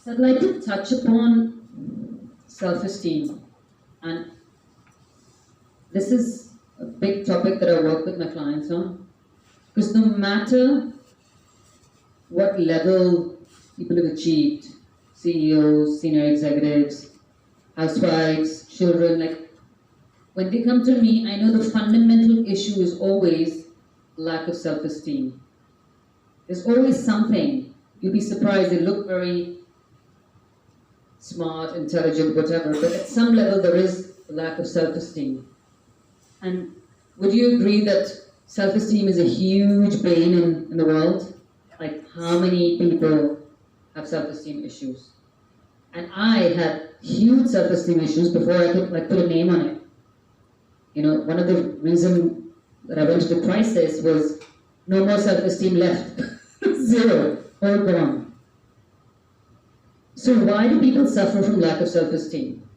So I'd like to touch upon self-esteem, and this is a big topic that I work with my clients on, because no matter what level people have achieved, CEOs, senior executives, housewives, children, like when they come to me, I know the fundamental issue is always lack of self-esteem. There's always something. You'll be surprised, they look very smart, intelligent, whatever, but at some level there is a lack of self-esteem. And would you agree that self-esteem is a huge bane in the world? Like, how many people have self-esteem issues? And I had huge self-esteem issues before I could put a name on it. You know, one of the reasons that I went into crisis was no more self-esteem left. Zero, all gone. So why do people suffer from lack of self-esteem?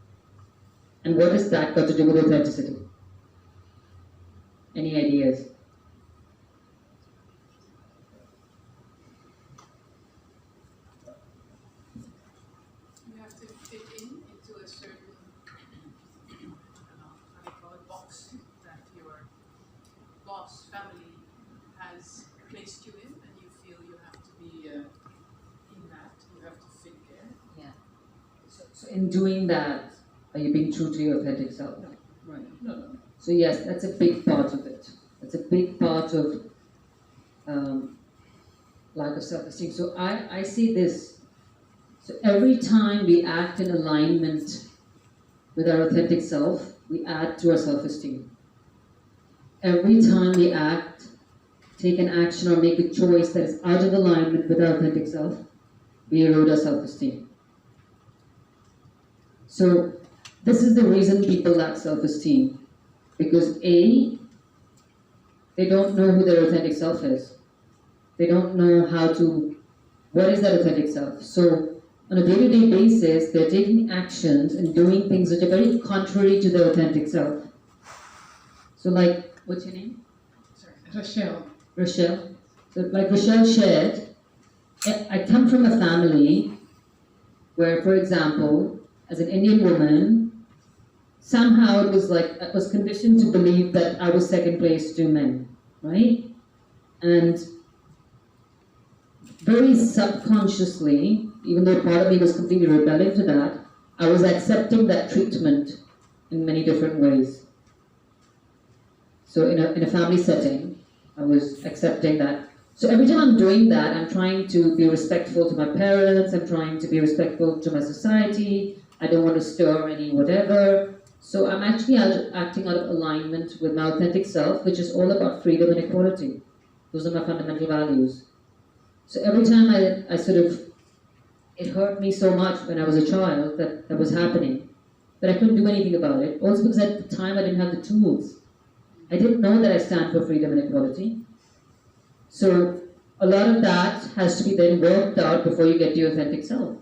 And what has that got to do with authenticity? Any ideas? You have to fit into a certain, I don't know, how do you call it, box that your boss family has placed you in, and you feel you have to be in that, you have to fit there. Yeah. So in doing that, are you being true to your authentic self? Right. No. So yes, that's a big part of it. That's a big part of lack of self-esteem. So I see this. So every time we act in alignment with our authentic self, we add to our self-esteem. Every time we act, take an action or make a choice that is out of alignment with our authentic self, we erode our self-esteem. So this is the reason people lack self-esteem. Because A, they don't know who their authentic self is. They don't know what is that authentic self. So on a day-to-day basis, they're taking actions and doing things that are very contrary to their authentic self. So like, what's your name? Sorry, Rochelle. Rochelle. So like Rochelle shared, I come from a family where, for example, as an Indian woman, somehow it was like I was conditioned to believe that I was second place to men, right? And very subconsciously, even though part of me was completely rebelling to that, I was accepting that treatment in many different ways. So in a family setting, I was accepting that. So every time I'm doing that, I'm trying to be respectful to my parents, I'm trying to be respectful to my society, I don't want to stir any whatever. So I'm actually acting out of alignment with my authentic self, which is all about freedom and equality. Those are my fundamental values. So every time I it hurt me so much when I was a child that was happening, but I couldn't do anything about it. Also because at the time I didn't have the tools. I didn't know that I stand for freedom and equality. So a lot of that has to be then worked out before you get to your authentic self.